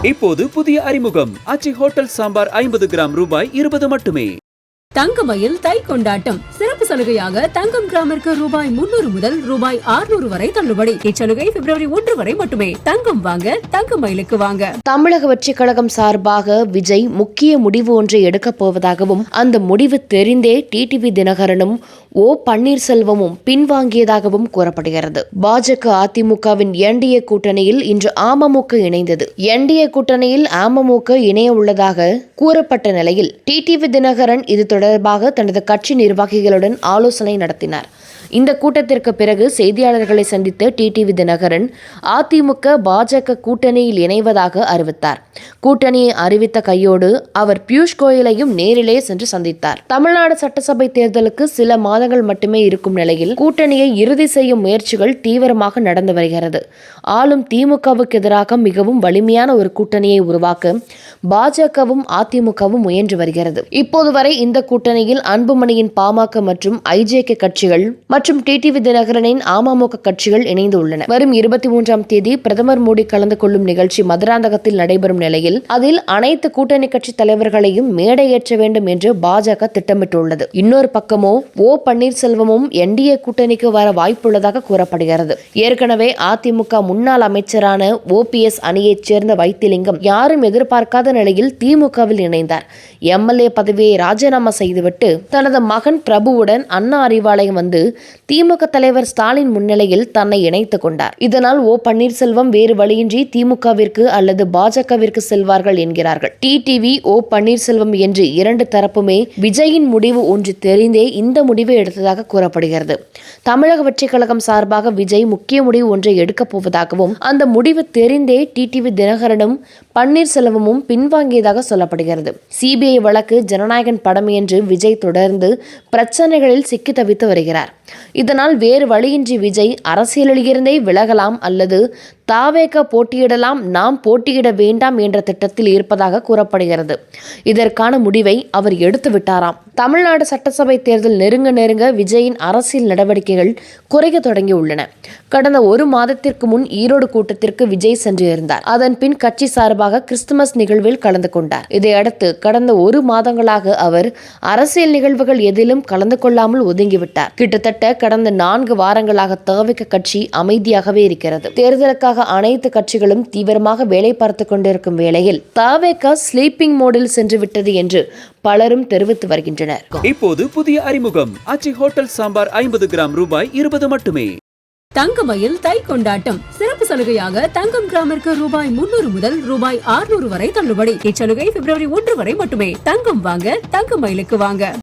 இப்போது புதிய அறிமுகம் ஆச்சி ஹோட்டல் சாம்பார் 50 கிராம் ரூபாய் 20 மட்டுமே. தங்கமயில் தை கொண்டாட்டம் சிறப்பு சலுகையாக தங்கம் கிராமிற்கு ரூபாய் 300 முதல் ரூபாய் 600 வரை தள்ளுபடி. இச்சலுகை பிப்ரவரி 1 வரை மட்டுமே. தங்கம் வாங்க தங்கமயிலுக்கு வாங்க. தமிழக வெற்றி கழகம் சார்பாக விஜய் முக்கிய முடிவு ஒன்றை எடுக்கப் போவதாகவும் அந்த முடிவு தெரிந்தே டிடிவி தினகரனும் ஓ பன்னீர்செல்வமும் பின்வாங்கியதாகவும் கூறப்படுகிறது. பாஜக அதிமுகவின் என்டிஏ கூட்டணியில் இன்று அமமுக இணைந்தது. என்டிஏ கூட்டணியில் அமமுக இணைய உள்ளதாக கூறப்பட்ட நிலையில் டிடிவி தினகரன் இது தொடர்பாக தனது கட்சி நிர்வாகிகளுடன் ஆலோசனை நடத்தினார். இந்த கூட்டத்திற்கு பிறகு செய்தியாளர்களை சந்தித்த டிடிவி தினகரன் அதிமுக பாஜக கூட்டணியில் இணைவதாக அறிவித்தார். கூட்டணியை அறிவித்த கையோடு அவர் பியூஷ் கோயலையும் நேரிலே சென்று சந்தித்தார். தமிழ்நாடு சட்டசபை தேர்தலுக்கு சில மாதங்கள் மட்டுமே இருக்கும் நிலையில் கூட்டணியை இறுதி செய்யும் முயற்சிகள் தீவிரமாக நடந்து வருகிறது. ஆளும் திமுகவுக்கு எதிராக மிகவும் வலிமையான ஒரு கூட்டணியை உருவாக்க பாஜகவும் அதிமுகவும் முயன்று வருகிறது. இப்போது வரை இந்த கூட்டணியில் அன்புமணியின் பாமக மற்றும் ஐஜேகே கட்சிகள் மற்றும் டிடிவி தினகரனின் அமமுக கட்சிகள் இணைந்து உள்ளன. வரும் 23ஆம் தேதி பிரதமர் மோடி கலந்து கொள்ளும் நிகழ்ச்சி மதுராந்தகத்தில் நடைபெறும் நிலையில் அதில் அனைத்து கூட்டணி கட்சி தலைவர்களையும் மேடையேற்ற வேண்டும் என்று பாஜக திட்டமிட்டுள்ளது. இன்னொரு பக்கமோ ஓ பன்னீர்செல்வமும் என்டிஏ கூட்டணிக்கு வர வாய்ப்புள்ளதாக கூறப்படுகிறது. ஏற்கனவே அதிமுக முன்னாள் அமைச்சரான ஓபிஎஸ் அணியைச் சேர்ந்த வைத்திலிங்கம் யாரும் எதிர்பார்க்காத நிலையில் திமுகவில் இணைந்தார். எம்எல்ஏ பதவியை ராஜினாமா செய்துவிட்டு தனது மகன் பிரபுவுடன் அண்ணா அறிவாலயம் வந்து திமுக தலைவர் ஸ்டாலின் முன்னிலையில் தன்னை இணைத்துக் கொண்டார். இதனால் ஓ பன்னீர்செல்வம் வேறு வழியின்றி திமுகவிற்கு அல்லது பாஜகவிற்கு செல்வார்கள் என்கிறார்கள். டிடிவி ஓ பன்னீர்செல்வம் என்று இரண்டு தரப்புமே விஜயின் முடிவு ஒன்று தெரிந்தே இந்த முடிவை எடுத்ததாக கூறப்படுகிறது. தமிழக வெற்றி கழகம் சார்பாக விஜய் முக்கிய முடிவு ஒன்றை எடுக்கப் போவதாகவும் அந்த முடிவு தெரிந்தே டிடிவி தினகரனும் பன்னீர்செல்வமும் பின்வாங்கியதாக சொல்லப்படுகிறது. சிபிஐ வழக்கு ஜனநாயகன் படம் என்று விஜய் தொடர்ந்து பிரச்சனைகளில் சிக்கி தவித்து வருகிறார். இதனால் வேறு வழியின்றி விஜய் அரசியலில் இருந்தே விலகலாம் அல்லது தாவேக போட்டியிடலாம், நாம் போட்டியிட வேண்டாம் என்ற திட்டத்தில் இருப்பதாக கூறப்படுகிறது. இதற்கான முடிவை அவர் எடுத்து விட்டாராம். தமிழ்நாடு சட்டசபை தேர்தல் நெருங்க விஜயின் அரசியல் நடவடிக்கைகள் குறைய தொடங்கியுள்ளன. கடந்த ஒரு மாதத்திற்கு முன் ஈரோடு கூட்டத்திற்கு விஜய் சென்று இருந்தார். அதன் பின் கட்சி சார்பாக கிறிஸ்துமஸ் நிகழ்வில் கலந்து கொண்டார். இதையடுத்து கடந்த ஒரு மாதங்களாக அவர் அரசியல் நிகழ்வுகள் எதிலும் கலந்து கொள்ளாமல் ஒதுங்கிவிட்டார். கிட்டத்தட்ட கடந்த 4 வாரங்களாக தவிக கட்சி அமைதியாகவே இருக்கிறது. தேர்தலுக்காக அனைத்து கட்சிகளும் தீவிரமாக வேலை பார்த்துக் கொண்டிருக்கும் வேளையில் தவிக ஸ்லீப்பிங் மோடில் சென்று விட்டது என்று பலரும் தெரிவித்து வருகின்றனர். இப்போது புதிய அறிமுகம் ஆச்சி ஹோட்டல் சாம்பார் 50 கிராம் ரூபாய் 20 மட்டுமே. தங்கமயில் தை கொண்டாட்டம் சிறப்பு சலுகையாக தங்கம் கிராமிற்கு ரூபாய் 300 முதல் ரூபாய் 600 வரை தள்ளுபடி. இச்சலுகை பிப்ரவரி 1 வரை மட்டுமே. தங்கம் வாங்க தங்கமயிலுக்கு வாங்க.